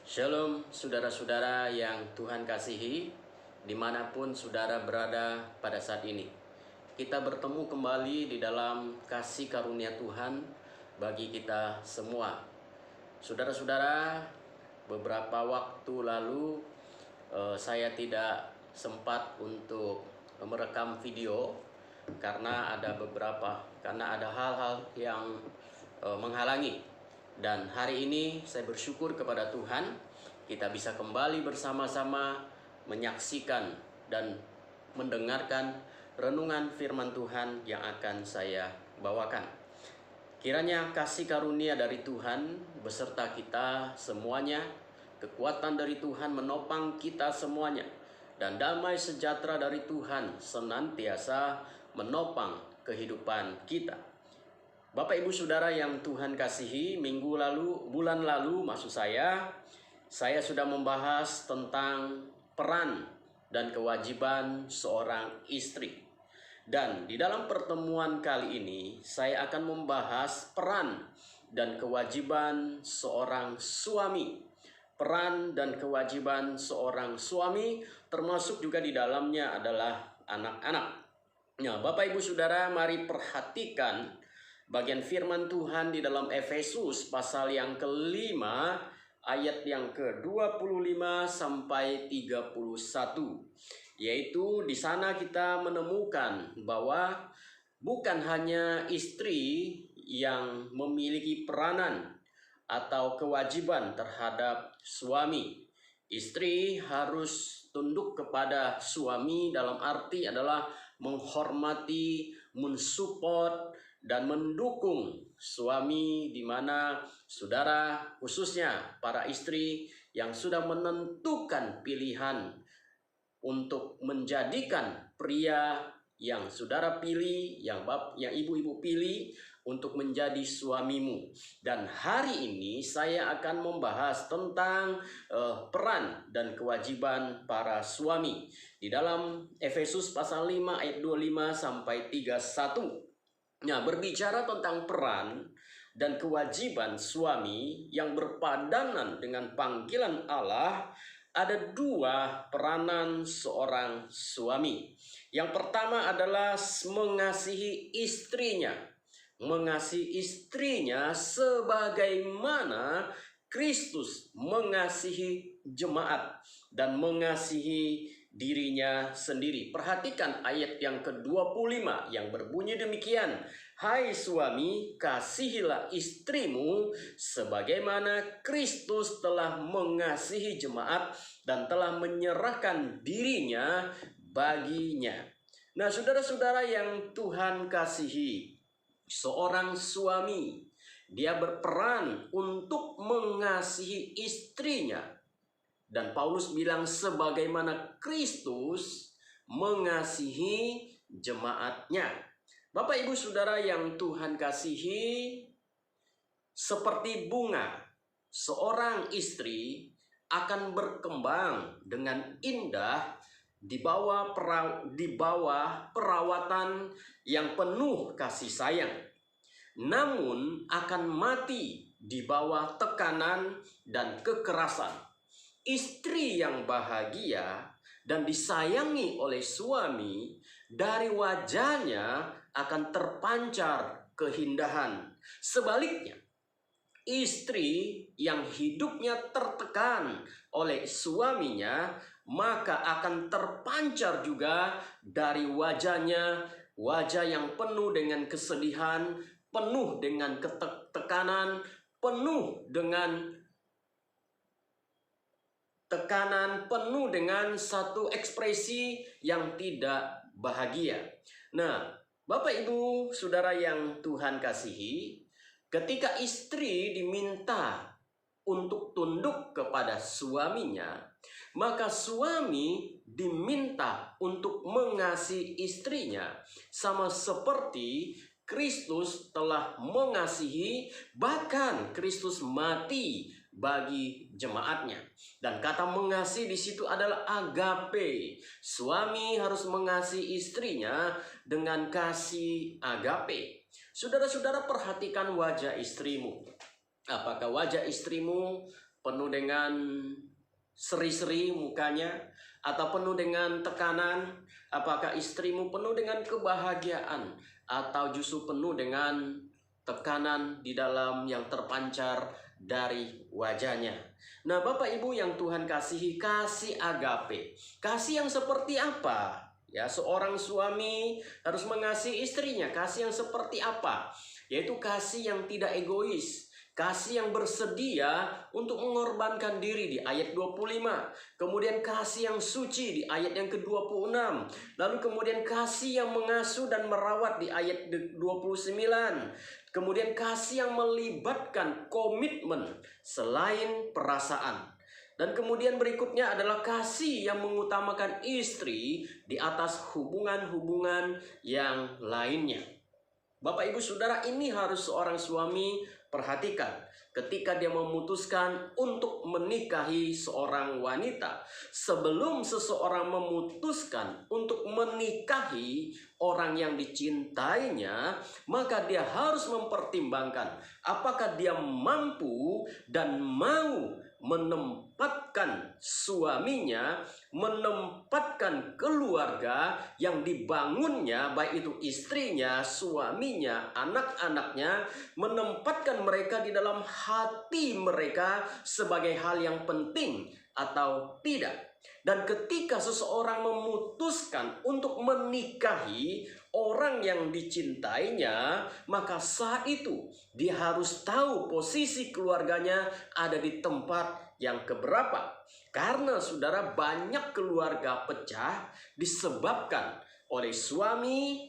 Shalom saudara-saudara yang Tuhan kasihi, dimanapun saudara berada pada saat ini. Kita bertemu kembali di dalam kasih karunia Tuhan bagi kita semua. Saudara-saudara, beberapa waktu lalu saya tidak sempat untuk merekam video karena ada hal-hal yang menghalangi. Dan hari ini saya bersyukur kepada Tuhan, kita bisa kembali bersama-sama menyaksikan dan mendengarkan renungan firman Tuhan yang akan saya bawakan. Kiranya kasih karunia dari Tuhan beserta kita semuanya, kekuatan dari Tuhan menopang kita semuanya, dan damai sejahtera dari Tuhan senantiasa menopang kehidupan kita. Bapak Ibu Saudara yang Tuhan kasihi, bulan lalu saya sudah membahas tentang peran dan kewajiban seorang istri. Dan di dalam pertemuan kali ini saya akan membahas peran dan kewajiban seorang suami. Peran dan kewajiban seorang suami termasuk juga di dalamnya adalah anak-anak. Nah, Bapak Ibu Saudara, mari perhatikan bagian firman Tuhan di dalam Efesus pasal yang kelima ayat yang ke-25 sampai 31. Yaitu di sana kita menemukan bahwa bukan hanya istri yang memiliki peranan atau kewajiban terhadap suami. Istri harus tunduk kepada suami dalam arti adalah menghormati, mensupport, dan mendukung suami, di mana saudara, khususnya para istri yang sudah menentukan pilihan untuk menjadikan pria yang saudara pilih, yang ibu-ibu pilih untuk menjadi suamimu. Dan hari ini saya akan membahas tentang peran dan kewajiban para suami di dalam Efesus pasal 5 ayat 25 sampai 31. Nah, berbicara tentang peran dan kewajiban suami yang berpadanan dengan panggilan Allah, ada dua peranan seorang suami. Yang pertama adalah mengasihi istrinya. Mengasihi istrinya sebagaimana Kristus mengasihi jemaat dan mengasihi dirinya sendiri. Perhatikan ayat yang ke-25 yang berbunyi demikian. Hai suami, kasihilah istrimu sebagaimana Kristus telah mengasihi jemaat dan telah menyerahkan dirinya baginya. Nah, saudara-saudara yang Tuhan kasihi, seorang suami, dia berperan untuk mengasihi istrinya. Dan Paulus bilang sebagaimana Kristus mengasihi jemaatnya. Bapak Ibu Saudara yang Tuhan kasihi, seperti bunga, seorang istri akan berkembang dengan indah di bawah perawatan yang penuh kasih sayang. Namun akan mati di bawah tekanan dan kekerasan. Istri yang bahagia dan disayangi oleh suami, dari wajahnya akan terpancar keindahan. Sebaliknya, istri yang hidupnya tertekan oleh suaminya, maka akan terpancar juga dari wajahnya, wajah yang penuh dengan kesedihan, penuh dengan tekanan, penuh dengan satu ekspresi yang tidak bahagia. Nah, Bapak Ibu Saudara yang Tuhan kasihi, ketika istri diminta untuk tunduk kepada suaminya, maka suami diminta untuk mengasihi istrinya sama seperti Kristus telah mengasihi, bahkan Kristus mati bagi jemaatnya. Dan kata mengasihi di situ adalah agape. Suami harus mengasihi istrinya dengan kasih agape. Saudara-saudara, perhatikan wajah istrimu. Apakah wajah istrimu penuh dengan seri-seri mukanya, atau penuh dengan tekanan? Apakah istrimu penuh dengan kebahagiaan, atau justru penuh dengan tekanan di dalam yang terpancar dari wajahnya? Nah, Bapak Ibu yang Tuhan kasihi, kasih agape, kasih yang seperti apa? Ya, seorang suami harus mengasihi istrinya. Kasih yang seperti apa? Yaitu kasih yang tidak egois, kasih yang bersedia untuk mengorbankan diri di ayat 25. Kemudian kasih yang suci di ayat yang ke-26. Lalu kemudian kasih yang mengasuh dan merawat di ayat 29. Kemudian kasih yang melibatkan komitmen selain perasaan. Dan kemudian berikutnya adalah kasih yang mengutamakan istri di atas hubungan-hubungan yang lainnya. Bapak Ibu Saudara, ini harus seorang suami perhatikan ketika dia memutuskan untuk menikahi seorang wanita. Sebelum seseorang memutuskan untuk menikahi orang yang dicintainya, maka dia harus mempertimbangkan apakah dia mampu dan mau menempatkan suaminya, menempatkan keluarga yang dibangunnya, baik itu istrinya, suaminya, anak-anaknya, menempatkan mereka di dalam hati mereka sebagai hal yang penting atau tidak. Dan ketika seseorang memutuskan untuk menikahi orang yang dicintainya, maka saat itu dia harus tahu posisi keluarganya ada di tempat yang keberapa. Karena saudara, banyak keluarga pecah disebabkan oleh suami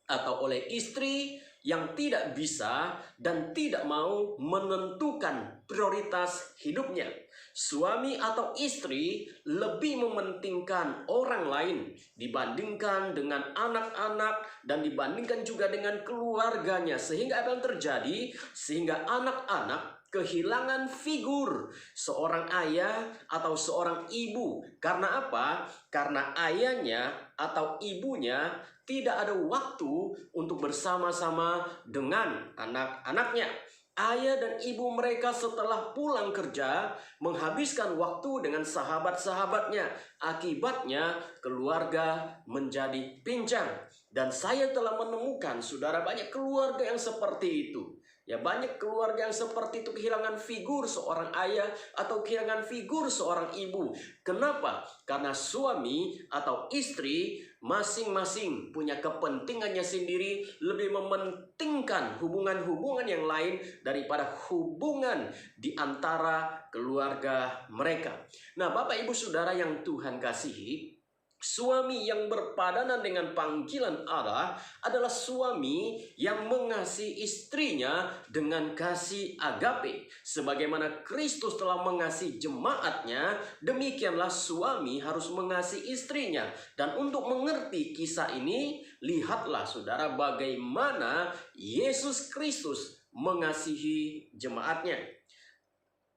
atau oleh istri yang tidak bisa dan tidak mau menentukan prioritas hidupnya. Suami atau istri lebih mementingkan orang lain dibandingkan dengan anak-anak dan dibandingkan juga dengan keluarganya. Sehingga apa yang terjadi? Sehingga anak-anak kehilangan figur seorang ayah atau seorang ibu. Karena apa? Karena ayahnya atau ibunya tidak ada waktu untuk bersama-sama dengan anak-anaknya. Ayah dan ibu mereka setelah pulang kerja menghabiskan waktu dengan sahabat-sahabatnya. Akibatnya keluarga menjadi pincang. Dan saya telah menemukan, saudara, banyak keluarga yang seperti itu. Ya, banyak keluarga yang seperti itu kehilangan figur seorang ayah atau kehilangan figur seorang ibu. Kenapa? Karena suami atau istri masing-masing punya kepentingannya sendiri, lebih mementingkan hubungan-hubungan yang lain daripada hubungan di antara keluarga mereka. Nah, Bapak Ibu Saudara yang Tuhan kasihi, suami yang berpadanan dengan panggilan Allah adalah suami yang mengasihi istrinya dengan kasih agape. Sebagaimana Kristus telah mengasihi jemaatnya, demikianlah suami harus mengasihi istrinya. Dan untuk mengerti kisah ini, lihatlah saudara bagaimana Yesus Kristus mengasihi jemaatnya.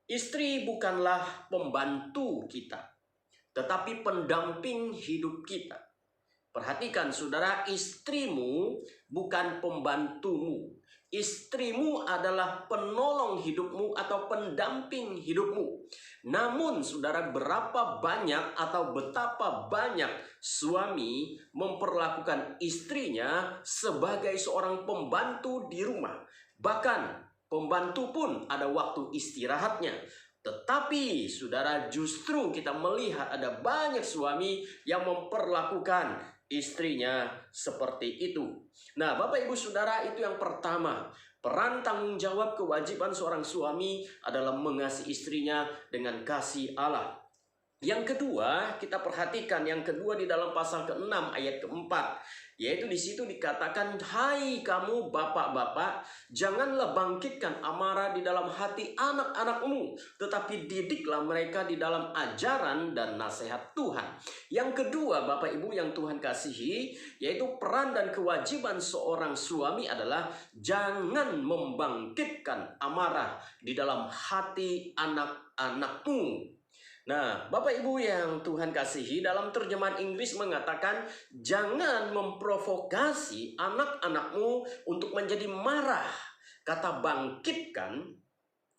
Istri bukanlah pembantu kita, tetapi pendamping hidup kita. Perhatikan saudara, istrimu bukan pembantumu. Istrimu adalah penolong hidupmu atau pendamping hidupmu. Namun saudara, berapa banyak atau betapa banyak suami memperlakukan istrinya sebagai seorang pembantu di rumah. Bahkan pembantu pun ada waktu istirahatnya. Tetapi saudara, justru kita melihat ada banyak suami yang memperlakukan istrinya seperti itu. Nah, Bapak Ibu Saudara, itu yang pertama. Peran tanggung jawab kewajiban seorang suami adalah mengasihi istrinya dengan kasih Allah. Yang kedua, kita perhatikan yang kedua di dalam pasal ke-6 ayat ke-4. Yaitu di situ dikatakan, hai kamu bapak-bapak, janganlah bangkitkan amarah di dalam hati anak-anakmu, tetapi didiklah mereka di dalam ajaran dan nasihat Tuhan. Yang kedua, Bapak Ibu yang Tuhan kasihi, yaitu peran dan kewajiban seorang suami adalah jangan membangkitkan amarah di dalam hati anak-anakmu. Nah, Bapak Ibu yang Tuhan kasihi, dalam terjemahan Inggris mengatakan jangan memprovokasi anak-anakmu untuk menjadi marah. Kata bangkitkan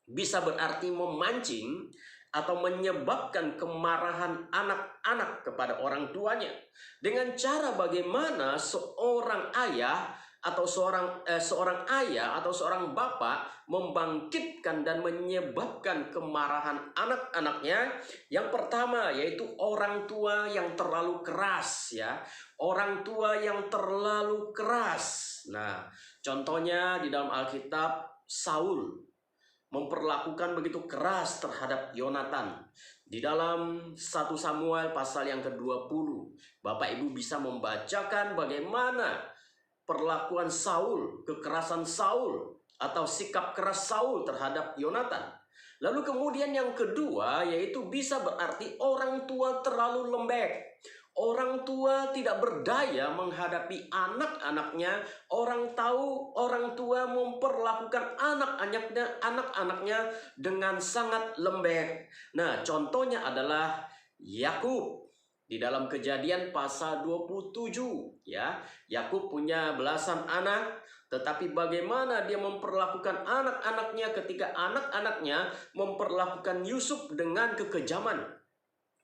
bisa berarti memancing atau menyebabkan kemarahan anak-anak kepada orang tuanya dengan cara bagaimana seorang ayah atau seorang ayah atau seorang bapak membangkitkan dan menyebabkan kemarahan anak-anaknya. Yang pertama yaitu orang tua yang terlalu keras, ya. Orang tua yang terlalu keras. Nah, contohnya di dalam Alkitab, Saul memperlakukan begitu keras terhadap Yonatan. Di dalam 1 Samuel pasal yang ke-20, Bapak Ibu bisa membacakan bagaimana perlakuan Saul, kekerasan Saul, atau sikap keras Saul terhadap Yonatan. Lalu kemudian yang kedua yaitu bisa berarti orang tua terlalu lembek. Orang tua tidak berdaya menghadapi anak-anaknya. Orang tua memperlakukan anak-anaknya dengan sangat lembek. Nah, contohnya adalah Yakub. Di dalam Kejadian pasal 27, ya. Yakub punya belasan anak, tetapi bagaimana dia memperlakukan anak-anaknya ketika anak-anaknya memperlakukan Yusuf dengan kekejaman.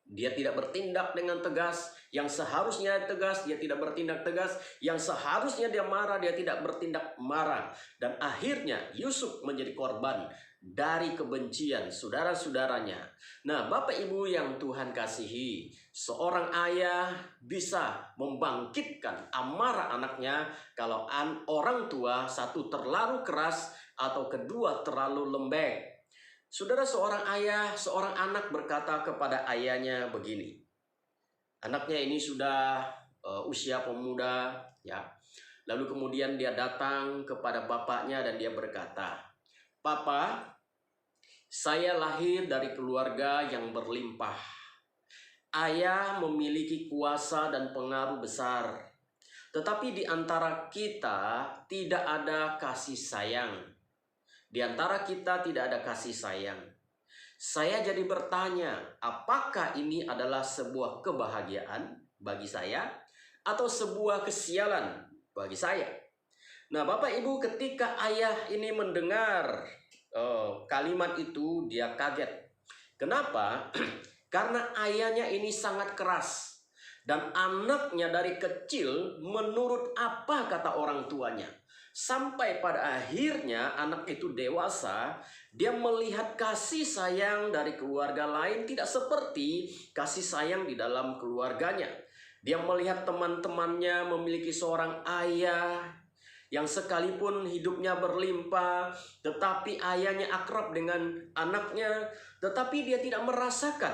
Dia tidak bertindak dengan tegas, yang seharusnya tegas dia tidak bertindak tegas, yang seharusnya dia marah dia tidak bertindak marah. Dan akhirnya Yusuf menjadi korban dari kebencian saudara-saudaranya. Nah, Bapak Ibu yang Tuhan kasihi, seorang ayah bisa membangkitkan amarah anaknya kalau orang tua satu terlalu keras atau kedua terlalu lembek. Saudara, seorang ayah, seorang anak berkata kepada ayahnya begini. Anaknya ini sudah usia pemuda, ya. Lalu kemudian dia datang kepada bapaknya dan dia berkata, "Papa, saya lahir dari keluarga yang berlimpah. Ayah memiliki kuasa dan pengaruh besar. Tetapi di antara kita tidak ada kasih sayang. Di antara kita tidak ada kasih sayang. Saya jadi bertanya, apakah ini adalah sebuah kebahagiaan bagi saya atau sebuah kesialan bagi saya?" Nah, Bapak Ibu, ketika ayah ini mendengar kalimat itu, dia kaget. Kenapa? Karena ayahnya ini sangat keras. Dan anaknya dari kecil menurut apa kata orang tuanya. Sampai pada akhirnya anak itu dewasa, dia melihat kasih sayang dari keluarga lain tidak seperti kasih sayang di dalam keluarganya. Dia melihat teman-temannya memiliki seorang ayah yang sekalipun hidupnya berlimpah, tetapi ayahnya akrab dengan anaknya, tetapi dia tidak merasakan.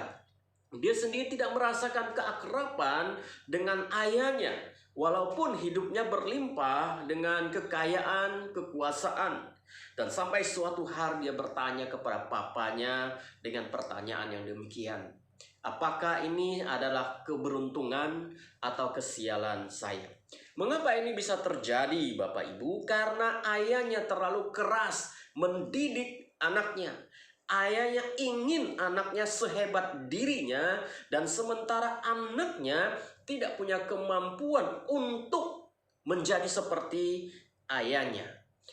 Dia sendiri tidak merasakan keakraban dengan ayahnya. Walaupun hidupnya berlimpah dengan kekayaan, kekuasaan. Dan sampai suatu hari dia bertanya kepada papanya dengan pertanyaan yang demikian. Apakah ini adalah keberuntungan atau kesialan saya? Mengapa ini bisa terjadi, Bapak Ibu? Karena ayahnya terlalu keras mendidik anaknya. Ayahnya ingin anaknya sehebat dirinya, dan sementara anaknya tidak punya kemampuan untuk menjadi seperti ayahnya.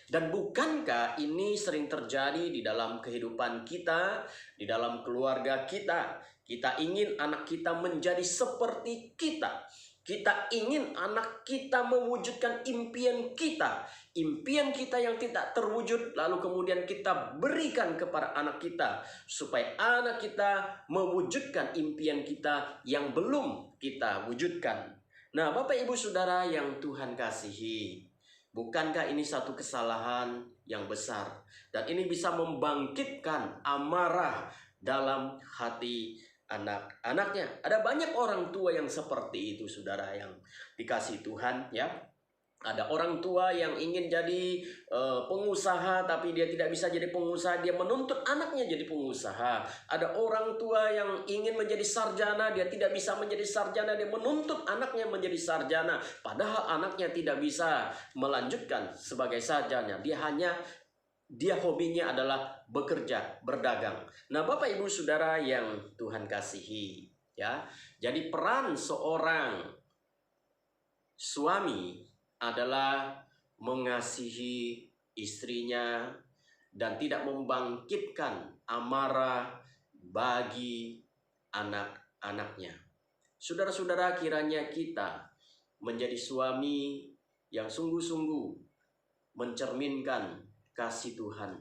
Dan bukankah ini sering terjadi di dalam kehidupan kita, di dalam keluarga kita? Kita ingin anak kita menjadi seperti kita. Kita ingin anak kita mewujudkan impian kita. Impian kita yang tidak terwujud, lalu kemudian kita berikan kepada anak kita. Supaya anak kita mewujudkan impian kita yang belum kita wujudkan. Nah, Bapak Ibu Saudara yang Tuhan kasihi, bukankah ini satu kesalahan yang besar? Dan ini bisa membangkitkan amarah dalam hati anak-anaknya. Ada banyak orang tua yang seperti itu, saudara yang dikasihi Tuhan, ya. Ada orang tua yang ingin jadi pengusaha, tapi dia tidak bisa jadi pengusaha, dia menuntut anaknya jadi pengusaha. Ada orang tua yang ingin menjadi sarjana, dia tidak bisa menjadi sarjana, dia menuntut anaknya menjadi sarjana, padahal anaknya tidak bisa melanjutkan sebagai sarjana. Dia hobinya adalah bekerja, berdagang. Nah, Bapak Ibu Saudara yang Tuhan kasihi, ya. Jadi peran seorang suami adalah mengasihi istrinya dan tidak membangkitkan amarah bagi anak-anaknya. Saudara-saudara, kiranya kita menjadi suami yang sungguh-sungguh mencerminkan kasih Tuhan,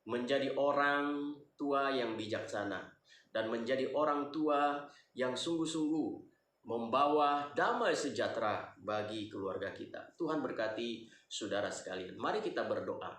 menjadi orang tua yang bijaksana, dan menjadi orang tua yang sungguh-sungguh membawa damai sejahtera bagi keluarga kita. Tuhan berkati saudara sekalian. Mari kita berdoa.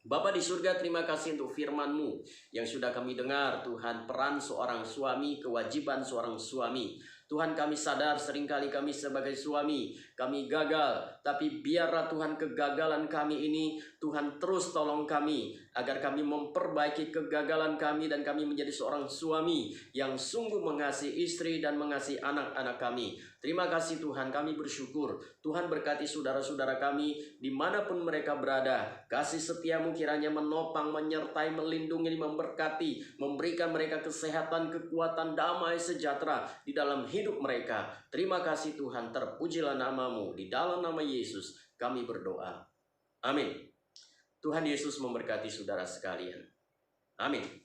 Bapa di surga, terima kasih untuk firman-Mu yang sudah kami dengar. Tuhan, peran seorang suami, kewajiban seorang suami. Tuhan, kami sadar seringkali kami sebagai suami, kami gagal. Tapi biarlah Tuhan kegagalan kami ini, Tuhan terus tolong kami, agar kami memperbaiki kegagalan kami dan kami menjadi seorang suami yang sungguh mengasihi istri dan mengasihi anak-anak kami. Terima kasih Tuhan, kami bersyukur. Tuhan berkati saudara-saudara kami dimanapun mereka berada. Kasih setia-Mu kiranya menopang, menyertai, melindungi, memberkati, memberikan mereka kesehatan, kekuatan, damai, sejahtera di dalam hidup mereka. Terima kasih Tuhan, terpujilah nama-Mu. Di dalam nama Yesus kami berdoa. Amin. Tuhan Yesus memberkati saudara sekalian. Amin.